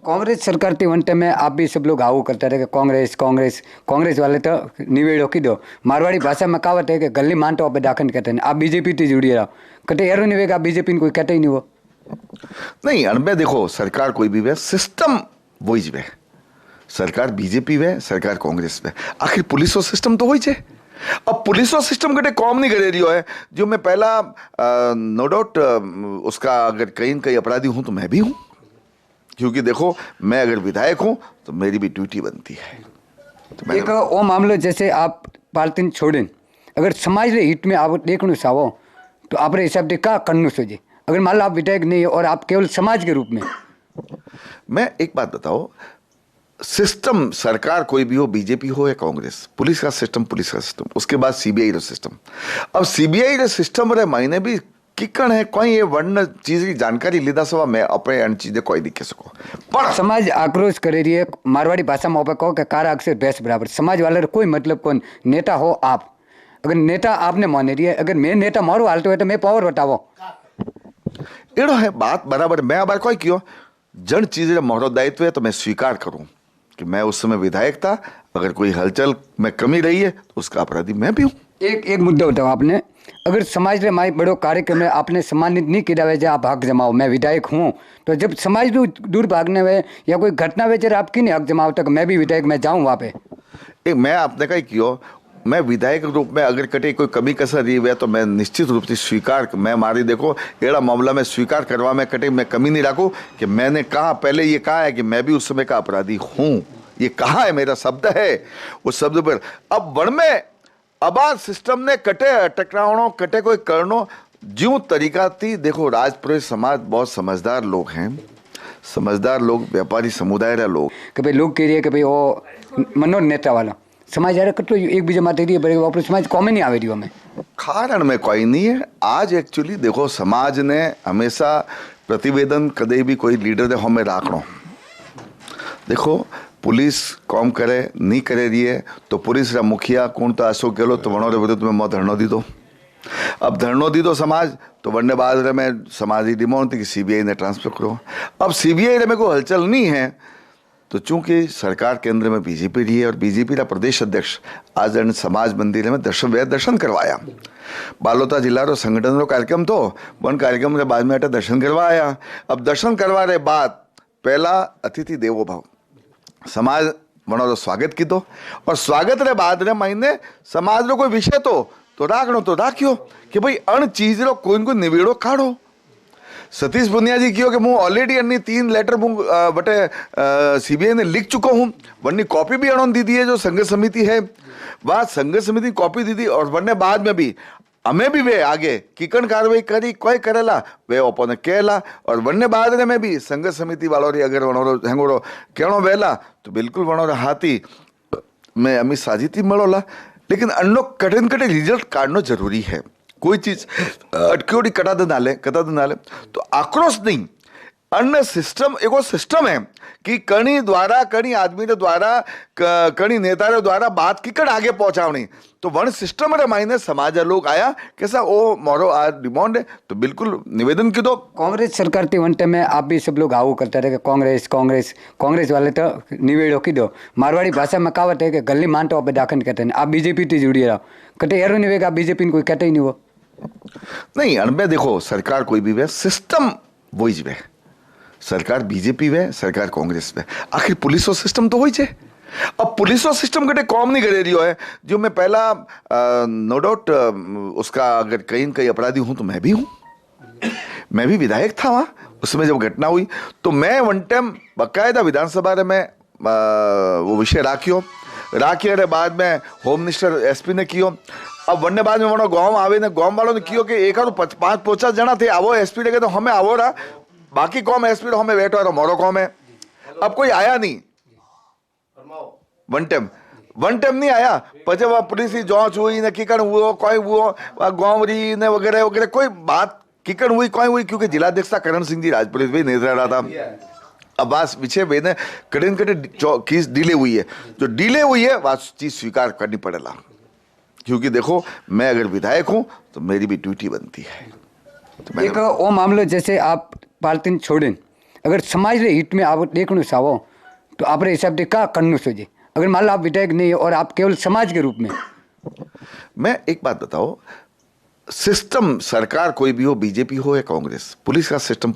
कांग्रेस सरकार थी one time में आप भी सब लोग आऊ करते रहे कि कांग्रेस कांग्रेस कांग्रेस वाले तो निवेड़ो की दो मारवाड़ी भाषा में कहावत है कि गली मान तो आप दाखन कहते हैं आप बीजेपी थी जुड़ी रहो कटे एरो नहीं वेगा बीजेपी कोई कहते ही नहीं वो नहीं अणबे देखो सरकार कोई भी वे सिस्टम वही ज वे सरकार बीजेपी वे सरकार कांग्रेस वे आखिर पुलिस सिस्टम तो वही है। अब पुलिस सिस्टम कटे कॉम नहीं करे रही है जो मैं पहला नो डाउट उसका अगर कहीं कहीं अपराधी हूं तो मैं भी हूं क्योंकि देखो मैं अगर विधायक हूं तो मेरी भी ड्यूटी बनती है। तो एक वो मामलो जैसे आप पालतीन छोड़े अगर समाज रे हित में आप देखना चाहो तो आप हिसाब से क्या करना सोचे अगर मान लो आप विधायक नहीं और आप केवल समाज के रूप में। मैं एक बात बताओ सिस्टम सरकार कोई भी हो बीजेपी हो या कांग्रेस पुलिस का सिस्टम उसके बाद सीबीआई रो सिस्टम। अब सीबीआई रे सिस्टम रे मायने भी किकण है कोई ये वर्ण चीज की जानकारी लीधा सवा मैं अपने अन चीजें कोई दिखे सको पर समाज आक्रोश करे रही है मारवाड़ी भाषा में आप कहो कि कार अक्षर भैंस बराबर समाज वाले कोई मतलब कौन नेता हो आप अगर नेता आपने माने रही है अगर मैं नेता मारू हालते हुए तो मैं पावर बताओ एड़ो है बात बराबर मैं अब कोई क्यों जन चीज मोहरो दायित्व है तो मैं स्वीकार करूं कि मैं उस समय विधायक था अगर कोई हलचल में कमी रही है तो उसका अपराधी मैं भी हूं। एक मुद्दा बताओ आपने अगर समाज रे माई बड़ो कार्यक्रम में आपने सम्मानित नहीं किया हुआ आप हक जमाओ मैं विधायक हूँ तो जब समाज दूर भागने में या कोई घटना हुए जरा आप क्यों नहीं हक जमाओ तक मैं भी विधायक मैं जाऊँ वहाँ पे मैं आपने कही क्यों मैं विधायक रूप में अगर कटे कोई कमी कसर रही है तो मैं निश्चित रूप से स्वीकार मैं मारी देखो एड़ा मामला में स्वीकार करवा में कटे मैं कमी नहीं रखूं कि मैंने कहा पहले ये कहा है कि मैं भी उस समय का अपराधी हूं ये कहा है मेरा शब्द है उस शब्द पर अब वन में अब सिस्टम ने कटे टकरावनो कटे कोई करनो ज्यों तरीका थी देखो राजपुरोहित समाज बहुत समझदार लोग हैं समझदार लोग व्यापारी समुदाय रे लोग कि भाई लोग कह रही है कि भाई वो मनोज नेता वाला समाज यार कटो एक बीजे माते रही है वापस समाज कॉमे नहीं आवे रही हमें कारण में कोई नहीं है आज एक्चुअली देखो समाज ने हमेशा प्रतिवेदन कदे भी कोई लीडर दे हमें राखनो देखो पुलिस कॉम करे नहीं करे रही है तो पुलिस रा मुखिया कौन तो अशोक गहलोत तो वनों रे विरुद्ध में मो धरनो दी दो अब धरनो दी दो समाज तो वरने बाद में समाज की डिमांड थी कि सीबीआई ने ट्रांसफर करो अब सीबीआई में कोई हलचल नहीं है तो चूंकि सरकार केंद्र में बीजेपी रही है और बीजेपी का प्रदेश अध्यक्ष आज समाज मंदिर में दर्शन करवाया बालोता जिला रो संगठन रो कार्यक्रम तो वन कार्यक्रम के बाद में अटे दर्शन करवाया अब दर्शन करवा रे बाद पहला अतिथि देवो भाव समाज वनो स्वागत की और स्वागत रे बाद रे महीने समाज रो कोई विषय तो राखनो तो राख्यो कि भाई अण चीज रो कोई कोई निवेड़ो काढ़ो सतीश पुनिया जी क्यों कि मैं ऑलरेडी अन्नी 3 लेटर बटे सीबीआई ने लिख चुका हूँ वरनी कॉपी भी अणोन दी दी है जो संघ समिति है वह संघ समिति कॉपी दी थी और वरने बाद में भी हमें भी वे आगे किकन कार्रवाई करी कोई करेला वे ओपोने कहला और वरने बाद में भी संघ समिति वालों री अगर वनोरो हेंगोरो कहणो वेला तो बिल्कुल वनोरो हाथी मैं अमी साजिती मळोला लेकिन अन्नो कठिन कठिन रिजल्ट काढनो जरूरी है कोई चीज अटक्योड़ी कटा दे नाले तो आक्रोश नहीं अन्य सिस्टम एगो सिस्टम है कि कणी द्वारा कणी आदमी द्वारा कणी नेता द्वारा बात किकड़ आगे पहुंचावनी तो वन सिस्टम रे मायने समाज लोग आया कैसा ओ मोरो आ डिमांड है तो बिल्कुल निवेदन की दो कांग्रेस सरकार थी वन टाइम में आप भी सब लोग आऊ करते रहे कि कांग्रेस कांग्रेस कांग्रेस वाले तो निवेड़ो की दो मारवाड़ी भाषा में कहावत है कि गली मान तो आप दाखन कहते हैं आप बीजेपी थी जुड़ी रहो कटे एरो नहीं वेगा बीजेपी कोई कहते ही नहीं वो नहीं अणबे देखो सरकार कोई भी वे सिस्टम वही वे सरकार बीजेपी वे सरकार कांग्रेस वे आखिर पुलिस सिस्टम तो वही है। अब पुलिस सिस्टम कटे कॉम नहीं करे रही है जो मैं पहला नो डाउट उसका अगर कहीं कहीं अपराधी हूं तो मैं भी हूं मैं भी विधायक था वहां उसमें जब घटना हुई तो मैं वन टाइम बाकायदा विधानसभा में वो विषय राखियो रे बाद में होम मिनिस्टर एसपी ने कियो अब वरने बाद में वनो गांव आवे ने गांव वालों ने कियो कि एक 5-50 जना थे आवो एसपी ने तो हमें आवो रहा बाकी कौम एसपी तो हमें बैठो रहा मोरो कौम है अब कोई आया नहीं वन टाइम नहीं आया पचे वह पुलिस की जांच हुई ने किकन हुआ कोई हुआ गांव री ने वगैरह वगैरह कोई बात किकन हुई कोई हुई क्योंकि जिलाध्यक्ष करण सिंह जी राजपुरोहित भी नहीं रह रहा था अब बात पीछे ने कठिन केस डिले हुई है जो डिले हुई है वह चीज स्वीकार करनी पड़ेगा क्योंकि देखो मैं अगर विधायक हूं तो मेरी भी ड्यूटी बनती है। तो एक वो मामलो जैसे आप पालतीन छोड़े अगर समाज रे हित में आप देखना चाहो तो आप हिसाब से क्या करना चाहिए? अगर मान लो आप विधायक नहीं है और आप केवल समाज के रूप में। मैं एक बात बताओ, सिस्टम सरकार कोई भी हो, बीजेपी हो या कांग्रेस, पुलिस का सिस्टम,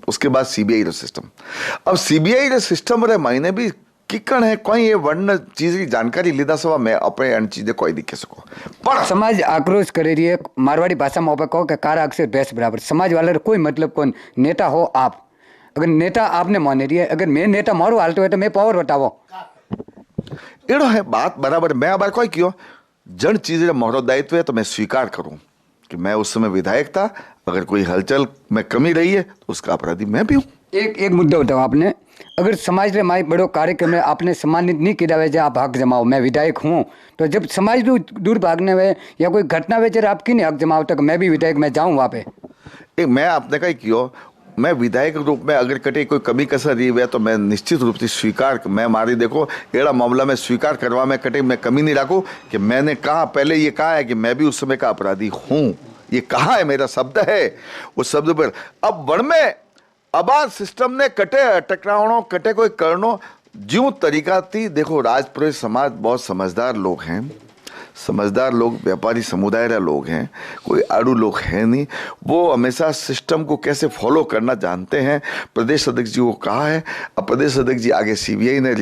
उसके बाद सीबीआई रो सिस्टम। अब सीबीआई रे सिस्टम रे मायने भी किकण है कोई ये वर्ण चीज की जानकारी लीधा सवा मैं अपने अन चीजें कोई दिखे सको पर समाज आक्रोश करे रही है। मारवाड़ी भाषा में आप कहो कि कारा अक्षर भैंस बराबर। समाज वाले रे कोई मतलब कौन? नेता हो आप, अगर नेता आपने माने रही है, अगर मैं नेता मारू हालते हुए तो मैं पावर बतावो एड़ो है बात बराबर। मैं अब कोई क्यों जन चीज रे मोरो दायित्व है तो मैं स्वीकार करूं कि मैं उस समय विधायक था। अगर कोई हलचल में कमी रही है तो उसका अपराधी मैं भी हूं। एक मुद्दा बताओ आपने, अगर समाज रे माई बड़ो कार्यक्रम में आपने सम्मानित नहीं किया हुआ आप हक जमाओ, मैं विधायक हूँ, तो जब समाज दूर भागने में या कोई घटना हुए जरा आप क्यों नहीं हक जमाओ तक मैं भी विधायक में जाऊँ वहाँ पे? मैं आपने कही क्यों मैं विधायक रूप में अगर कटे कोई कमी कसर रही है तो मैं निश्चित रूप से स्वीकार, मैं मारी देखो एड़ा मामला में स्वीकार करवा में कटे मैं कमी नहीं रखूं कि मैंने कहा पहले ये कहा है कि मैं भी उस समय का अपराधी हूं। ये कहा है, मेरा शब्द है, उस शब्द पर अब वन में अब सिस्टम ने कटे टकरावणो कटे कोई करनो ज्यों तरीका थी। देखो राजपुरोहित समाज बहुत समझदार लोग हैं, समझदार लोग, व्यापारी समुदाय के लोग हैं, कोई आड़ू लोग हैं नहीं। वो हमेशा सिस्टम को कैसे फॉलो करना जानते हैं। प्रदेश अध्यक्ष जी को कहा है, अब प्रदेश अध्यक्ष जी आगे सीबीआई ने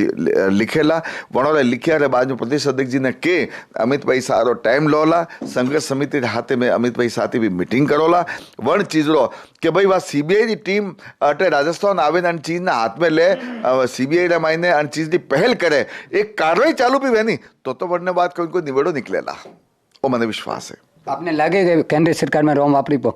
लिखेला वणोरे लिखिया रे बाद में प्रदेश अध्यक्ष जी ने के अमित भाई सारो टाइम लोला संघर्ष समिति के हाथे में अमित भाई साथी भी मीटिंग करोला वण चीज रो कि भाई वह सीबीआई की टीम अटे राजस्थान आवे अन चीज ने हाथ में ले सीबीआई रे मायने अन चीज की पहल करे एक कार्रवाई चालू भी वेनी तो वरने बाद कोई निवेड़ो निकलेला। वो मैंने विश्वास है। आपने लगे केंद्र सरकार में रोम वापरी पो?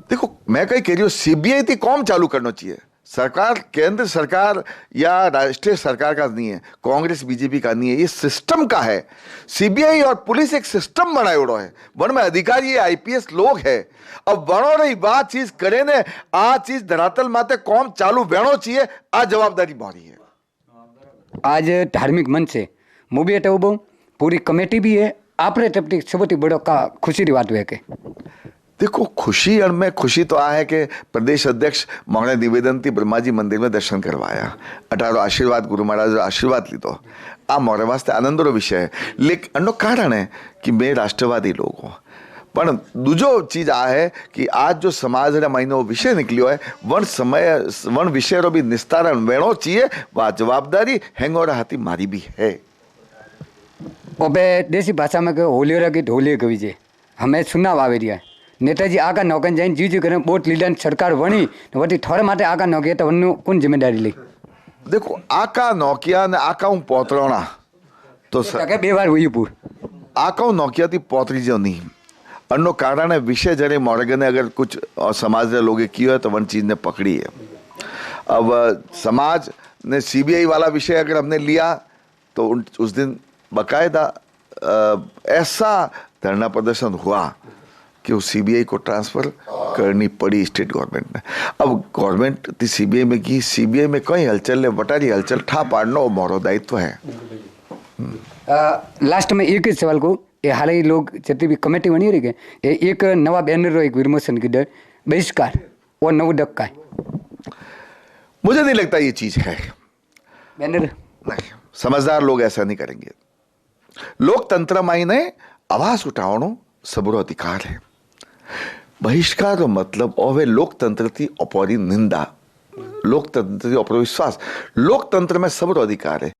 देखो मैं कहीं कह रही हूँ सीबीआई थी कौन चालू करना चाहिए। सरकार केंद्र सरकार या राष्ट्रीय सरकार का नहीं है, कांग्रेस बीजेपी का नहीं है, ये सिस्टम का है। सीबीआई और पुलिस एक सिस्टम बनाए उड़ो है, वन में अधिकारी आईपीएस लोग है। अब वणो रही बात चीज करे ने आ चीज धरातल माते कौन चालू वेणो चाहिए आ जवाबदारी भारी है। आज धार्मिक मंच है, मुझे तो वो पूरी कमेटी भी है, आपने तब सबसे बड़ो का खुशी की बात हुए के देखो खुशी में खुशी तो आ है कि प्रदेश अध्यक्ष मोहने निवेदन थी ब्रह्मा जी मंदिर में दर्शन करवाया, 18 आशीर्वाद गुरु महाराज आशीर्वाद लीधो। आ मोरे वास्ते आनंदरो विषय है, लेकिन अन्नो कारण है कि मैं राष्ट्रवादी लोग हूँ। पर दूजो चीज आ है कि आज जो समाज रे महीनो विषय निकलियो है वन समय वन विषय रो भी निस्तारण वेणो चाहिए, वह जवाबदारी हेंगोर हाथी मारी भी है। ओबे देसी भाषा में कहो होलियो की ढोलियो कवि जे हमें सुनाव आवे रिया नेताजी आगा नौकन जाइन जी करे बोट लीडन सरकार वणी वटी थोड़े माटे आगा नौके तो वन्नु कौन जिम्मेदारी ली? देखो आका नौकिया ने आका हूँ पोतरोना तो के बे बार हुई पूर आका हूँ नौकिया थी पोतरी जो नहीं अन्नो कारण है विषय जरे मोरगे ने अगर कुछ और समाज के लोगे किया है तो वन चीज ने पकड़ी है। अब समाज ने सीबीआई वाला विषय अगर हमने लिया तो उस दिन बाकायदा ऐसा धरना प्रदर्शन हुआ कि उस सीबीआई को ट्रांसफर करनी पड़ी स्टेट गवर्नमेंट ने। अब गवर्नमेंट थी सीबीआई में की, सीबीआई में कई हलचल ले बटारी हलचल ठा पाड़ना मोरो दायित्व है। लास्ट में एक ही सवाल को ये हाल ही लोग जितनी भी कमेटी बनी रही है एक नवा बैनर रो एक विमोचन की दर बहिष्कार और नव डक का मुझे नहीं लगता ये चीज है बैनर नहीं, समझदार लोग ऐसा नहीं करेंगे। लोकतंत्र मायने आवाज उठावनो सबरो अधिकार है। बहिष्कार रो मतलब ओवे लोकतंत्र थी अपरी निंदा, लोकतंत्र थी अपरो विश्वास। लोकतंत्र में सबरो अधिकार है।